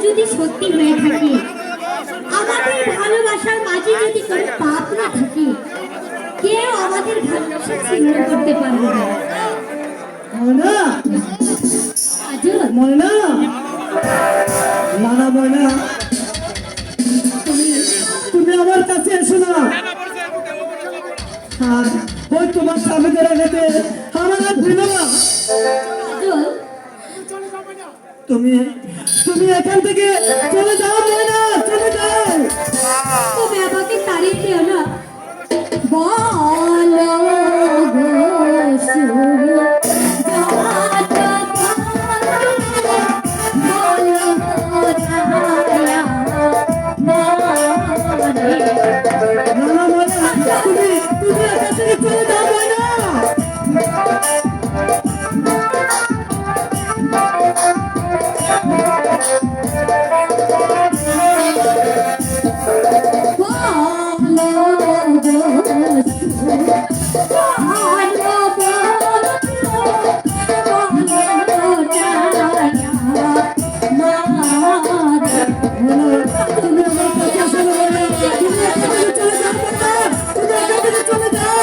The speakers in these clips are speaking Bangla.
যদি সত্যি হয়ে থাকে, আমাদের ভালোবাসার মাঝে যদি কোনো পাপ না থাকে, কেউ আমাদের ভালোবাসা ছিন্ন করতে পারবে না। ময়না, কাজল, ময়না, নানা ময়না, তুমি আমার কাছে এসো না। আর ওই তোমার স্বামীদের আঘাতে আমার আর ভুলো না। কাজল, তুমি তুমি এখান থেকে চলে যাও ময়না, চলে যাও। তুমি আমাকে তাড়িয়ে দিও না। বলো গো শুভ যাত্রা, বলো রায়া মরে। নানা ময়না, তুমি তুমি এখান থেকে চলে যাও ময়না। তুমি আমার কাছে এসো না ময়না, তুমি এখান থেকে চলে যাও ময়না, তুমি এখান থেকে চলে যাও।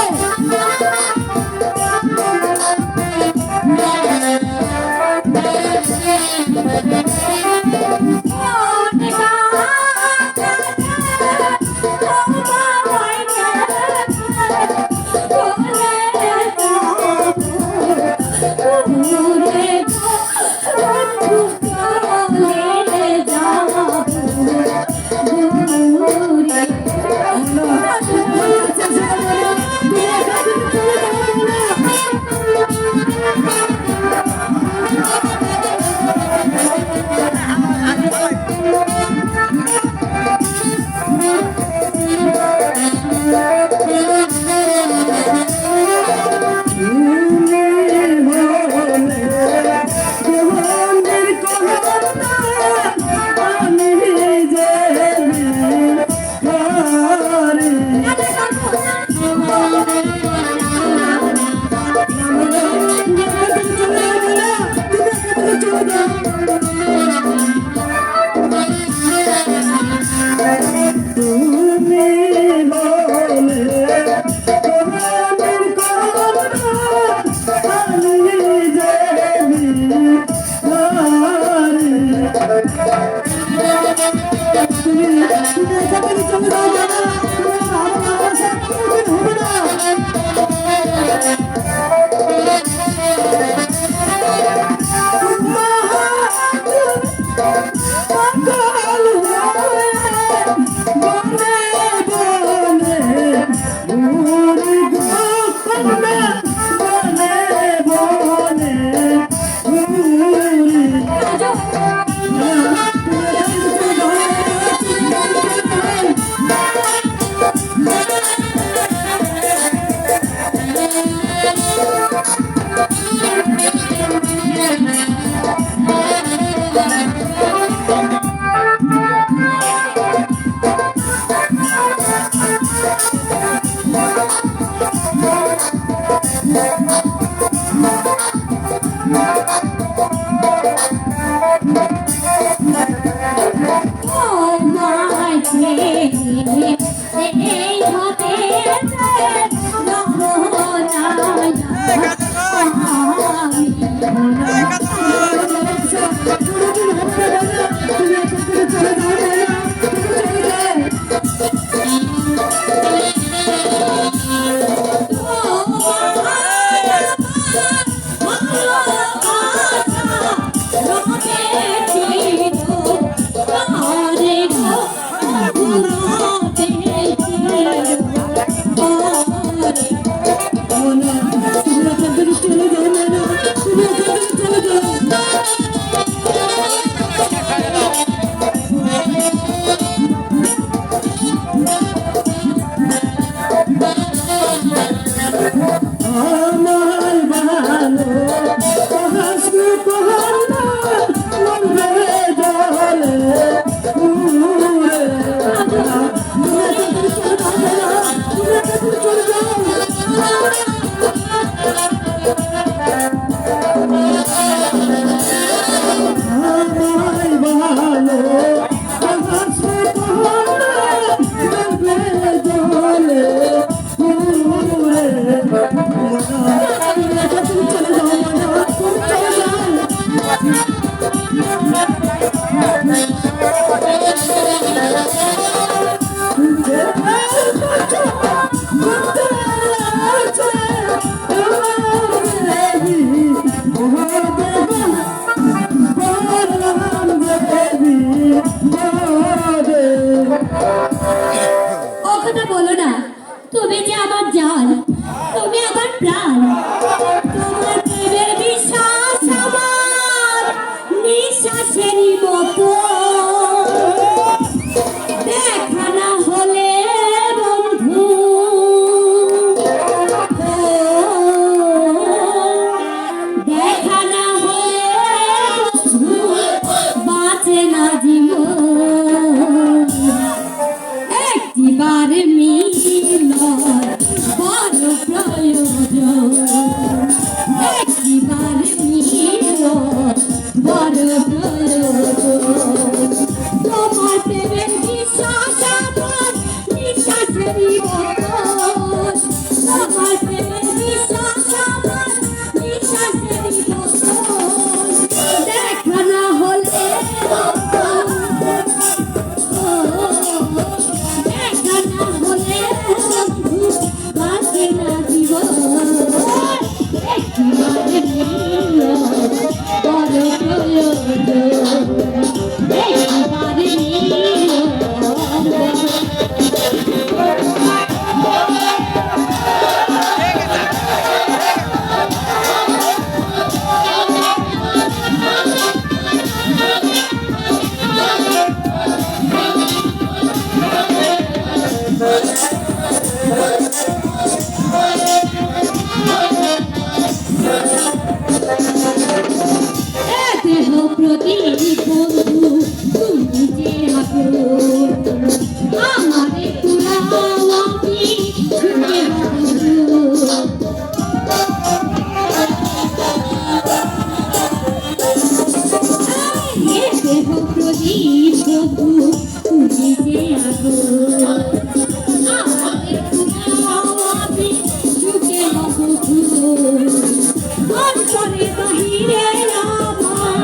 অন্তরে বাহিরে আমার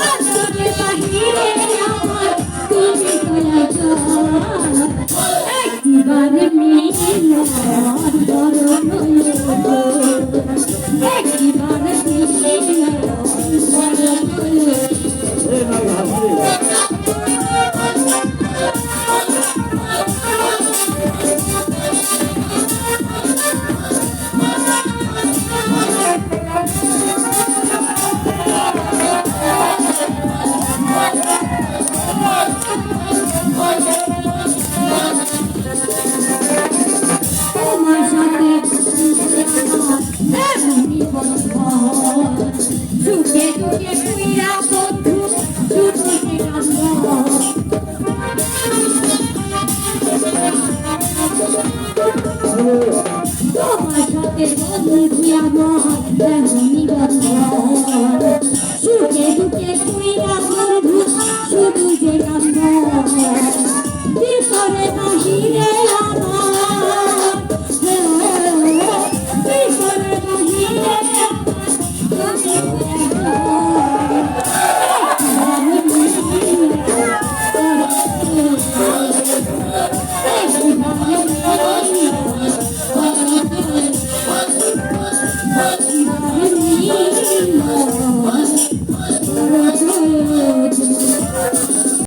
অন্তরে বাহিরে আমার তুমি দয়া একবারে মিলন বড় একবারে মিলন তোমার সাথে এমনই বন্ধন সুখে দুঃখে তুইরা বন্ধু সুখে তোমার সাথে বন্ধু আমার এমনই বন্ধন